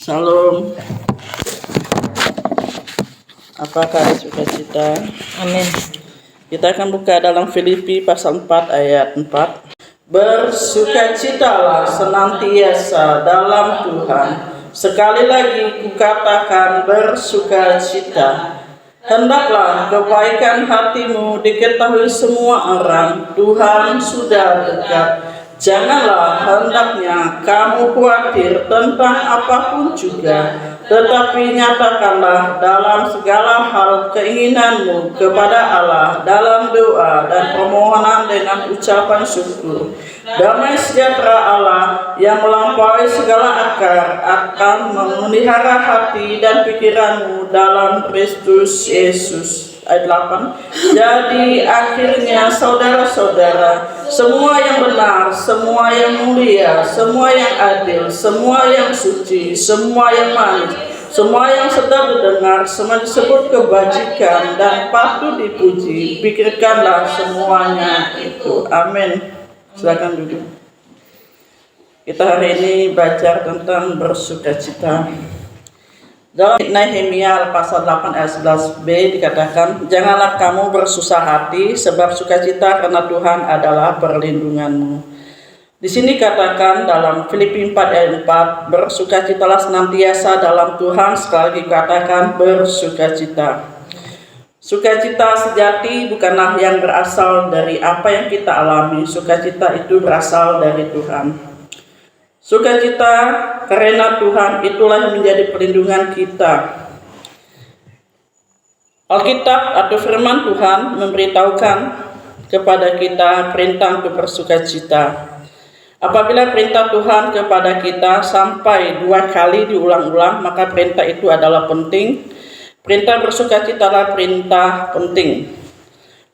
Salam. Apakah sukacita? Amin. Kita akan buka dalam Filipi pasal 4 ayat 4. Bersukacitalah senantiasa dalam Tuhan. Sekali lagi kukatakan bersukacita. Hendaklah kebaikan hatimu diketahui semua orang. Tuhan sudah dekat. Janganlah hendaknya kamu khawatir tentang apapun juga, tetapi nyatakanlah dalam segala hal keinginanmu kepada Allah dalam doa dan permohonan dengan ucapan syukur. Damai sejahtera Allah yang melampaui segala akal akan memelihara hati dan pikiranmu dalam Kristus Yesus. Ayat 8. Jadi akhirnya saudara-saudara, semua yang benar, semua yang mulia, semua yang adil, semua yang suci, semua yang manis, semua yang sedap didengar, semua disebut kebajikan dan patut dipuji, pikirkanlah semuanya itu. Amin. Silakan duduk. Kita hari ini belajar tentang bersukacita. Dalam Nehemia pasal 8 ayat 11b dikatakan, janganlah kamu bersusah hati sebab sukacita karena Tuhan adalah perlindunganmu. Di sini katakan dalam Filipi 4 ayat 4, bersukacitalah senantiasa dalam Tuhan, sekali lagi katakan bersukacita. Sukacita sejati bukanlah yang berasal dari apa yang kita alami, sukacita itu berasal dari Tuhan. Sukacita karena Tuhan itulah yang menjadi perlindungan kita. Alkitab atau firman Tuhan memberitahukan kepada kita perintah untuk bersukacita. Apabila perintah Tuhan kepada kita sampai 2 kali diulang-ulang, maka perintah itu adalah penting. Perintah bersukacita adalah perintah penting.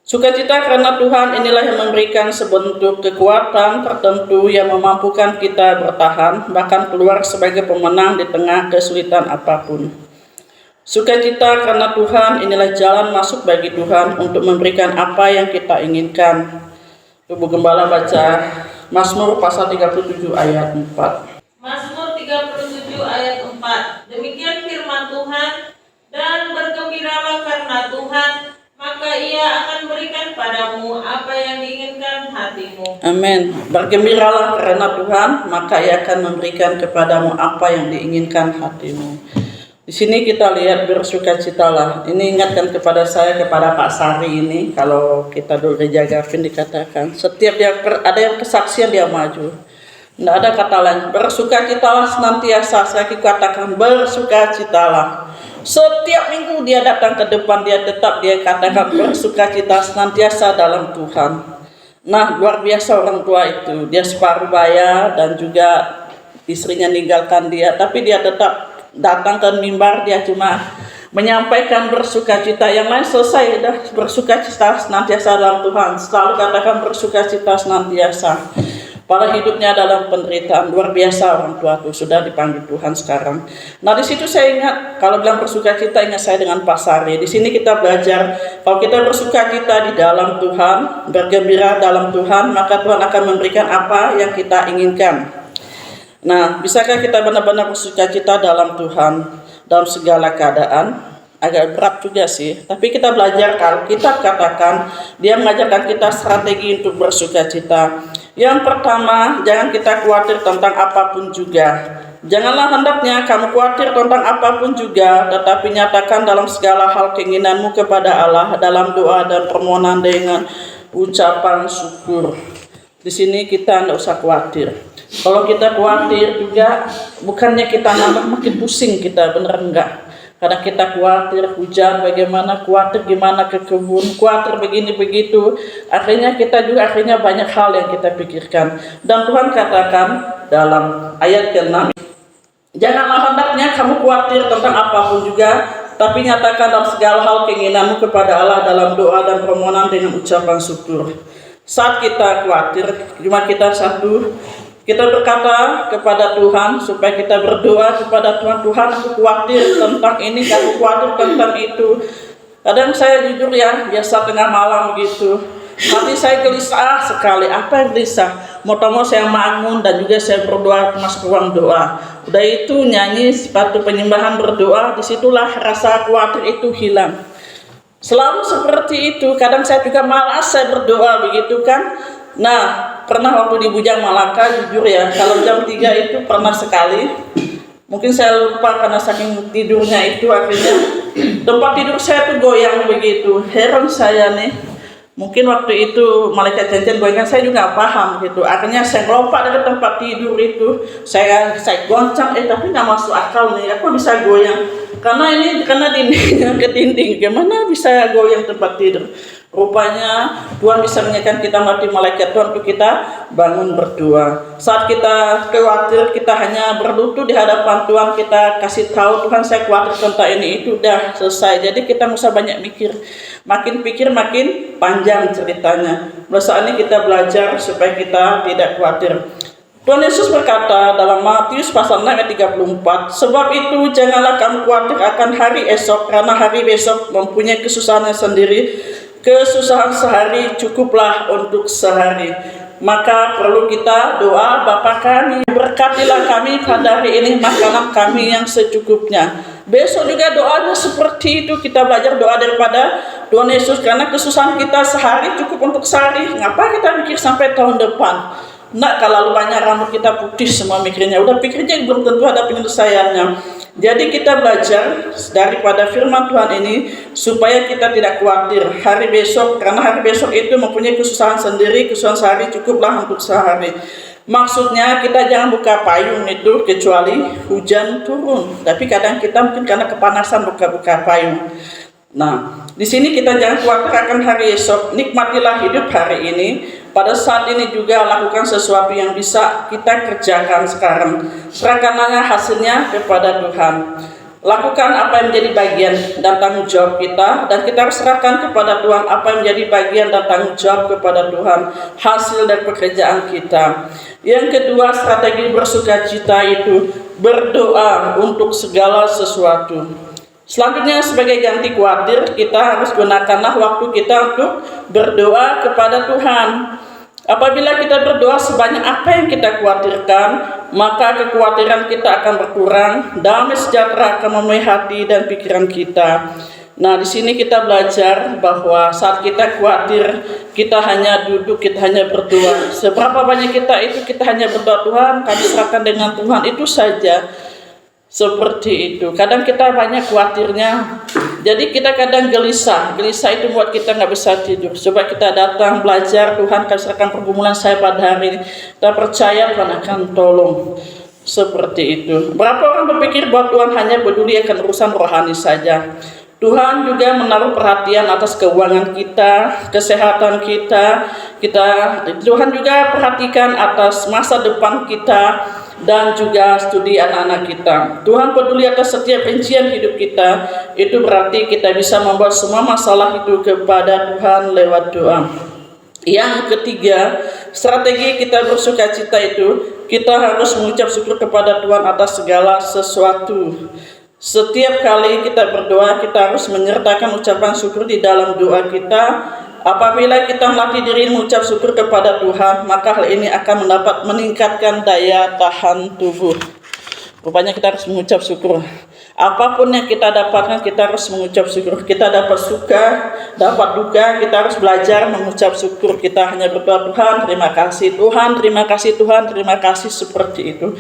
Sukacita karena Tuhan inilah yang memberikan sebentuk kekuatan tertentu yang memampukan kita bertahan, bahkan keluar sebagai pemenang di tengah kesulitan apapun. Sukacita karena Tuhan inilah jalan masuk bagi Tuhan untuk memberikan apa yang kita inginkan. Ibu Gembala baca Mazmur pasal 37 ayat 4. Mazmur 37 ayat 4. Demikian firman Tuhan, dan bergembiralah karena Tuhan, maka Ia akan berikan padamu apa yang diinginkan hatimu. Amin. Bergembiralah karena Tuhan, maka Ia akan memberikan kepadamu apa yang diinginkan hatimu. Di sini kita lihat bersukacitalah. Ini ingatkan kepada saya, kepada Pak Sari ini, kalau kita dulu di Jagavin dikatakan, setiap dia ada yang kesaksian dia maju. Tidak ada kata lain. Bersukacitalah senantiasa. Saya katakan bersukacitalah. Setiap minggu dia datang ke depan, dia katakan bersukacita senantiasa dalam Tuhan. Nah, luar biasa orang tua itu. Dia separuh bayar dan juga istrinya meninggalkan dia, tapi dia tetap datang ke mimbar. Dia cuma menyampaikan bersukacita. Yang lain selesai, dah bersukacita senantiasa dalam Tuhan. Selalu katakan bersukacita senantiasa. Pada hidupnya dalam penderitaan, luar biasa orang tua itu sudah dipanggil Tuhan sekarang. Nah, di situ saya ingat, kalau bilang bersukacita, ingat saya dengan Pak Sari. Di sini kita belajar, kalau kita bersukacita di dalam Tuhan, bergembira dalam Tuhan, maka Tuhan akan memberikan apa yang kita inginkan. Nah, bisakah kita benar-benar bersukacita dalam Tuhan, dalam segala keadaan? Agak berat juga sih, tapi kita belajar, kalau kita katakan, dia mengajarkan kita strategi untuk bersukacita. Yang pertama, jangan kita khawatir tentang apapun juga. Janganlah hendaknya kamu khawatir tentang apapun juga, tetapi nyatakan dalam segala hal keinginanmu kepada Allah dalam doa dan permohonan dengan ucapan syukur. Di sini kita tidak usah khawatir. Kalau kita khawatir juga, bukannya kita nambah makin pusing kita, bener enggak? Karena kita khawatir hujan bagaimana, khawatir gimana ke kebun, khawatir begini begitu. Akhirnya kita juga banyak hal yang kita pikirkan. Dan Tuhan katakan dalam ayat ke-6, janganlah hendaknya kamu khawatir tentang apapun juga, tapi nyatakan dalam segala hal keinginanmu kepada Allah dalam doa dan permohonan dengan ucapan syukur. Saat kita khawatir, cuma kita satu, kita berkata kepada Tuhan supaya kita berdoa kepada Tuhan. Tuhan, aku khawatir tentang ini, aku khawatir tentang itu. Kadang saya jujur ya, biasa tengah malam gitu, hati saya gelisah sekali. Apa yang gelisah? mau saya bangun dan juga saya berdoa masuk ruang doa. Udah itu nyanyi sepatu penyembahan berdoa, disitulah rasa khawatir itu hilang. Selalu seperti itu, kadang saya juga malas saya berdoa begitu kan. Nah, pernah waktu di Bujang Malaka, jujur ya, kalau jam 3 itu pernah sekali. Mungkin saya lupa karena saking tidurnya itu, akhirnya tempat tidur saya tuh goyang begitu. Heran saya nih, mungkin waktu itu malaikat cincin goyang, saya juga paham gitu. Akhirnya saya lompat dari tempat tidur itu, saya goncang, tapi nggak masuk akal nih, aku bisa goyang. Karena dindingnya ke dinding, gimana bisa goyang tempat tidur? Rupanya Tuhan bisa mengingatkan kita melalui malaikat Tuhan untuk kita bangun berdoa. Saat kita khawatir, kita hanya berlutut di hadapan Tuhan, kita kasih tahu Tuhan saya khawatir tentang ini, itu udah selesai. Jadi kita nggak usah banyak mikir, makin panjang ceritanya. Mulai saat ini kita belajar supaya kita tidak khawatir. Tuhan Yesus berkata dalam Matius pasal 6 ayat 34, sebab itu janganlah kamu khawatir akan hari esok, karena hari besok mempunyai kesusahannya sendiri. Kesusahan sehari cukuplah untuk sehari. Maka perlu kita doa, Bapa kami, berkatilah kami pada hari ini makanan kami yang secukupnya. Besok juga doanya seperti itu, kita belajar doa daripada Tuhan Yesus, karena kesusahan kita sehari cukup untuk sehari. Ngapa kita mikir sampai tahun depan? Nak, kalau banyak rambut kita putih semua mikirnya, udah pikirnya belum tentu ada penyelesaiannya. Jadi kita belajar daripada firman Tuhan ini supaya kita tidak khawatir hari besok, karena hari besok itu mempunyai kesusahan sendiri, kesusahan sehari cukuplah untuk sehari. Maksudnya kita jangan buka payung itu kecuali hujan turun. Tapi kadang kita mungkin karena kepanasan buka payung. Nah, di sini kita jangan khawatir akan hari esok, nikmatilah hidup hari ini. Pada saat ini juga lakukan sesuatu yang bisa kita kerjakan sekarang. Serahkanlah hasilnya kepada Tuhan. Lakukan apa yang menjadi bagian dan tanggung jawab kita, dan kita harus serahkan kepada Tuhan apa yang menjadi bagian dan tanggung jawab kepada Tuhan, hasil dari pekerjaan kita. Yang kedua, strategi bersukacita itu berdoa untuk segala sesuatu. Selanjutnya, sebagai ganti khawatir, kita harus gunakanlah waktu kita untuk berdoa kepada Tuhan. Apabila kita berdoa sebanyak apa yang kita khawatirkan, maka kekhawatiran kita akan berkurang, damai sejahtera akan memenuhi hati dan pikiran kita. Nah, di sini kita belajar bahwa saat kita khawatir, kita hanya duduk, kita hanya berdoa. Seberapa banyak kita hanya berdoa, Tuhan, kami serahkan dengan Tuhan, itu saja. Seperti itu. Kadang kita banyak khawatirnya, jadi kita kadang gelisah itu buat kita nggak bisa tidur. Coba kita datang belajar, Tuhan kasihkan pergumulan saya pada hari ini, kita percaya Tuhan akan tolong. Seperti itu. Berapa orang berpikir bahwa Tuhan hanya peduli akan urusan rohani saja? Tuhan juga menaruh perhatian atas keuangan kita, kesehatan kita. Tuhan juga perhatikan atas masa depan kita dan juga studi anak-anak kita. Tuhan peduli atas setiap rincian hidup kita. Itu berarti kita bisa membawa semua masalah itu kepada Tuhan lewat doa. Yang ketiga, strategi kita bersukacita itu kita harus mengucap syukur kepada Tuhan atas segala sesuatu. Setiap kali kita berdoa, kita harus menyertakan ucapan syukur di dalam doa kita. Apabila kita melatih diri mengucap syukur kepada Tuhan, maka hal ini akan meningkatkan daya tahan tubuh. Rupanya kita harus mengucap syukur. Apapun yang kita dapatkan, kita harus mengucap syukur. Kita dapat suka, dapat duka, kita harus belajar mengucap syukur. Kita hanya berdoa, Tuhan, terima kasih, Tuhan, terima kasih, Tuhan, terima kasih, seperti itu.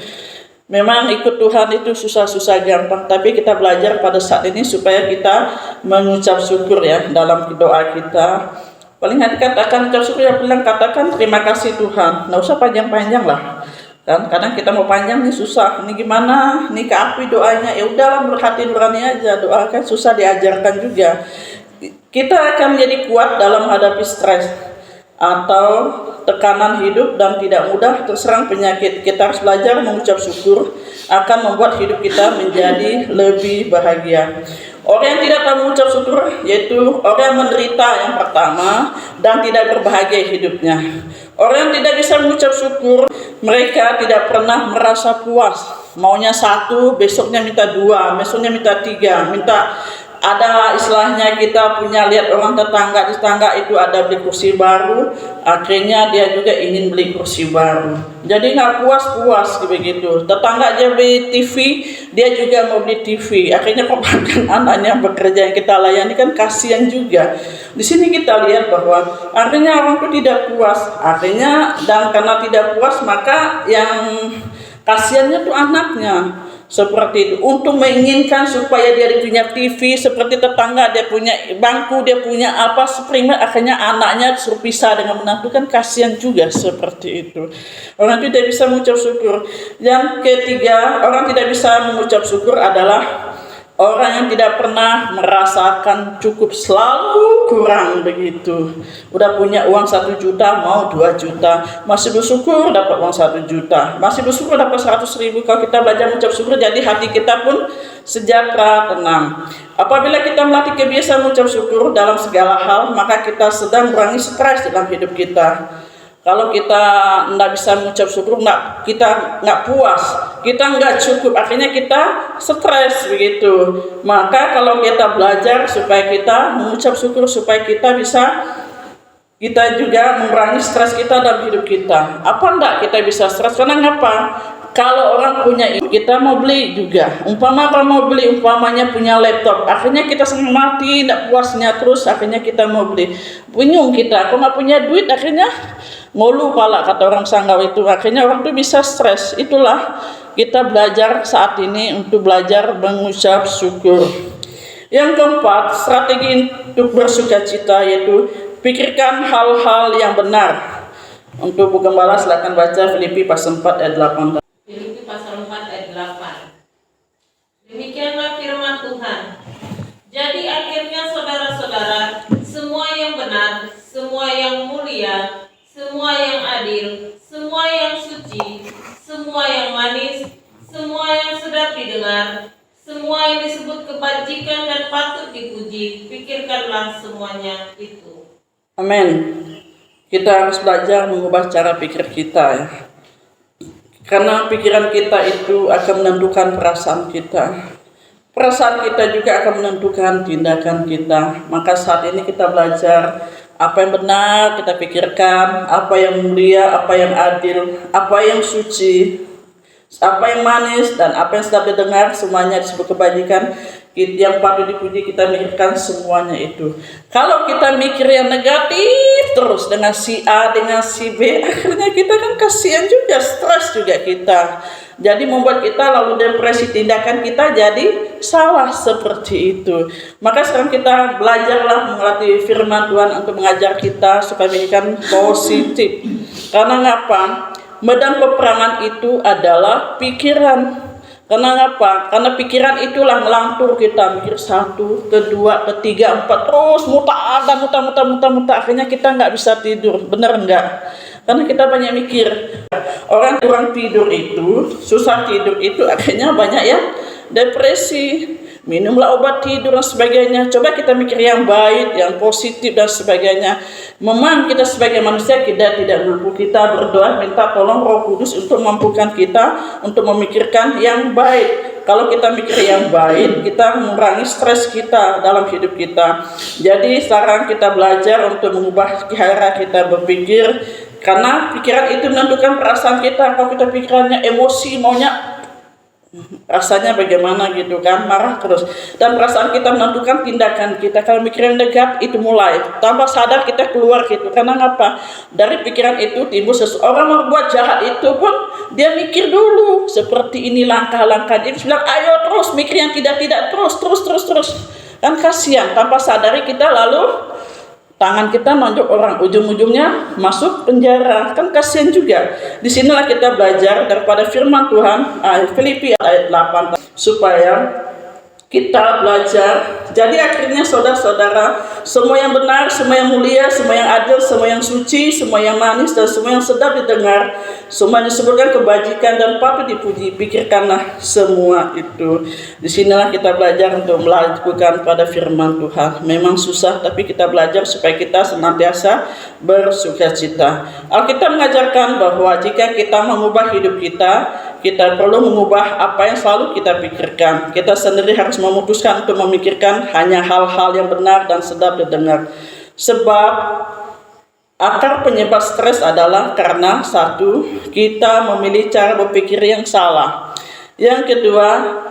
Memang ikut Tuhan itu susah-susah gampang, tapi kita belajar pada saat ini supaya kita mengucap syukur ya dalam doa kita. Paling hati katakan ucap syukur, yang bilang katakan terima kasih Tuhan. Nggak usah panjang-panjang lah. Kan kadang kita mau panjang nih susah. Ini gimana? Nih keapi doanya. Ya udahlah, berhati nurani aja. Doa kan susah diajarkan juga. Kita akan menjadi kuat dalam menghadapi stres atau tekanan hidup dan tidak mudah terserang penyakit. Kita harus belajar mengucap syukur, akan membuat hidup kita menjadi lebih bahagia. Orang yang tidak tahu mengucap syukur yaitu orang yang menderita yang pertama dan tidak berbahagia hidupnya. Orang yang tidak bisa mengucap syukur, mereka tidak pernah merasa puas. Maunya satu, besoknya minta dua, besoknya minta tiga, minta ada istilahnya kita punya lihat orang tetangga di tetangga itu ada beli kursi baru, akhirnya dia juga ingin beli kursi baru. Jadi nggak puas-puas begitu. Tetangga aja beli TV, dia juga mau beli TV. Akhirnya kebanyakan anaknya bekerja yang kita layani kan kasihan juga. Di sini kita lihat bahwa akhirnya orang itu tidak puas. Akhirnya dan karena tidak puas maka yang kasihannya tuh anaknya. Seperti itu, untuk menginginkan supaya dia punya TV seperti tetangga, dia punya bangku, dia punya apa seprimer, akhirnya anaknya disuruh pisah dengan menantu, kan kasihan juga seperti itu. Orang tidak bisa mengucap syukur. Yang ketiga, orang tidak bisa mengucap syukur adalah orang yang tidak pernah merasakan cukup, selalu kurang begitu. Udah punya uang 1 juta, mau 2 juta. Masih bersyukur dapat uang 1 juta. Masih bersyukur dapat 100.000. Kalau kita belajar mengucap syukur, jadi hati kita pun sejahtera, tenang. Apabila kita melatih kebiasaan mengucap syukur dalam segala hal, maka kita sedang mengurangi stres dalam hidup kita. Kalau kita tidak bisa mengucap syukur, kita nggak puas, kita nggak cukup, akhirnya kita stres begitu. Maka kalau kita belajar supaya kita mengucap syukur, supaya kita juga mengurangi stres kita dalam hidup kita. Apa enggak kita bisa stres? Karena ngapa? Kalau orang punya itu, kita mau beli juga. Umpamanya punya laptop, akhirnya kita senang mati, tidak puasnya terus, akhirnya kita mau beli. Bingung kita, kalau nggak punya duit, akhirnya ngolu pala kata orang Sanggau itu. Akhirnya orang itu bisa stres. Itulah kita belajar saat ini untuk belajar mengucap syukur. Yang keempat, strategi untuk bersukacita yaitu pikirkan hal-hal yang benar. Untuk buku gembala silakan baca Filipi pasal 4 ayat 8. Filipi pasal 4 ayat 8. Demikianlah firman Tuhan. Jadi akhirnya saudara-saudara, semua yang benar, semua yang mulia, semua yang adil, semua yang suci, semua yang manis, semua yang sedap didengar, semua yang disebut kebajikan dan patut dipuji, pikirkanlah semuanya itu. Amin. Kita harus belajar mengubah cara pikir kita ya. Karena pikiran kita itu akan menentukan perasaan kita. Perasaan kita juga akan menentukan tindakan kita. Maka saat ini kita belajar apa yang benar kita pikirkan, apa yang mulia, apa yang adil, apa yang suci, apa yang manis, dan apa yang sedap didengar, semuanya disebut kebajikan. Yang patut dipuji, kita mikirkan semuanya itu. Kalau kita mikir yang negatif terus dengan si A, dengan si B, akhirnya kita kan kasihan juga, stres juga kita. Jadi membuat kita lalu depresi, tindakan kita jadi salah seperti itu. Maka sekarang kita belajarlah melatih firman Tuhan untuk mengajar kita supaya menjadikan positif. Karena ngapa? Medan peperangan itu adalah pikiran. Karena apa? Karena pikiran itulah melantur kita mikir 1, kedua, ketiga, 4 terus muter, akhirnya kita nggak bisa tidur. Benar nggak? Karena kita banyak mikir. Orang kurang tidur itu, susah tidur itu, akhirnya banyak yang depresi. Minumlah obat tidur dan sebagainya. Coba kita mikir yang baik, yang positif dan sebagainya. Memang kita sebagai manusia kita tidak mampu, kita berdoa minta tolong Roh Kudus untuk mampukan kita untuk memikirkan yang baik. Kalau kita mikir yang baik, kita mengurangi stres kita dalam hidup kita. Jadi sekarang kita belajar untuk mengubah cara kita berpikir, karena pikiran itu menentukan perasaan kita. Kalau kita pikirannya emosi, maunya rasanya bagaimana gitu kan, marah terus, dan perasaan kita menentukan tindakan kita. Kalau pikiran negatif itu mulai tanpa sadar kita keluar gitu. Karena apa? Dari pikiran itu timbul seseorang mau buat jahat itu pun dia mikir dulu seperti ini langkah-langkah. Dia bilang ayo terus mikir yang tidak terus kan kasihan. Tanpa sadari kita lalu tangan kita nonjok orang, ujung-ujungnya masuk penjara, kan kasihan juga. Disinilah kita belajar daripada firman Tuhan, Filipi ayat 8, supaya kita belajar. Jadi akhirnya saudara-saudara, semua yang benar, semua yang mulia, semua yang adil, semua yang suci, semua yang manis, dan semua yang sedap didengar, semua disebutkan kebajikan dan patut dipuji, pikirkanlah semua itu. Disinilah kita belajar untuk melakukan pada firman Tuhan. Memang susah, tapi kita belajar supaya kita senantiasa bersukacita. Alkitab mengajarkan bahwa jika kita mengubah hidup kita kita perlu mengubah apa yang selalu kita pikirkan. Kita sendiri harus memutuskan untuk memikirkan hanya hal-hal yang benar dan sedap didengar. Sebab akar penyebab stres adalah karena satu, kita memilih cara berpikir yang salah. Yang kedua,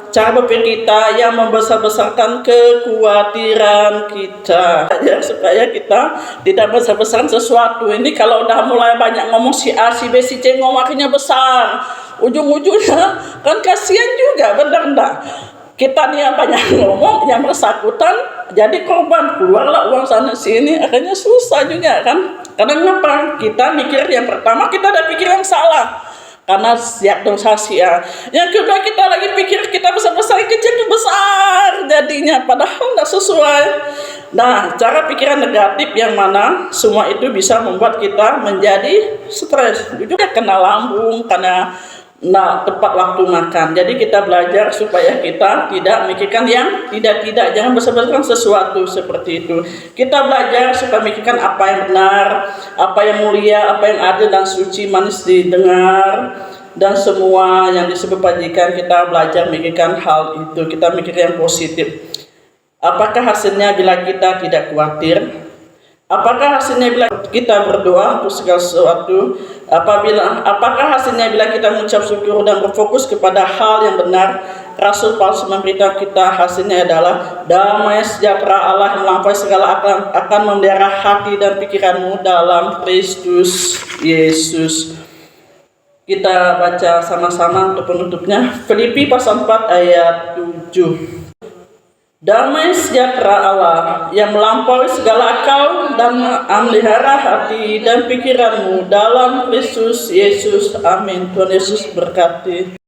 cara berpikir kita yang membesar-besarkan kekhawatiran kita. Ya, supaya kita tidak besar-besaran sesuatu. Ini kalau udah mulai banyak ngomong si A, si B, si C, ngomong akhirnya besar. Ujung-ujungnya kan kasihan juga, benar enggak? Kita nih yang banyak ngomong, yang bersangkutan jadi korban, keluarlah uang sana sini, akhirnya susah juga kan. Karena kenapa? Kita mikir yang pertama, kita ada pikir yang salah. Karena siap dosa sia. Yang kedua, kita lagi pikir kita besar-besar, kecil itu besar jadinya, padahal tidak sesuai. Nah, cara pikiran negatif yang mana semua itu bisa membuat kita menjadi stres. Juga kena lambung, karena tepat waktu makan. Jadi kita belajar supaya kita tidak memikirkan yang tidak, jangan besar-besarkan sesuatu seperti itu. Kita belajar supaya memikirkan apa yang benar, apa yang mulia, apa yang adil dan suci, manis didengar, dan semua yang disebut bajikan. Kita belajar memikirkan hal itu. Kita mikir yang positif. Apakah hasilnya bila kita tidak khawatir? Apakah hasilnya bila kita berdoa untuk segala sesuatu? Apakah hasilnya bila kita mengucap syukur dan berfokus kepada hal yang benar? Rasul Paulus memberitahu kita hasilnya adalah damai sejahtera Allah yang melampaui segala akal akan memelihara hati dan pikiranmu dalam Kristus Yesus. Kita baca sama-sama untuk penutupnya. Filipi pasal 4 ayat 7. Damai sejahtera Allah yang melampaui segala akal dan memelihara hati dan pikiranmu dalam Kristus Yesus. Amin. Tuhan Yesus berkati.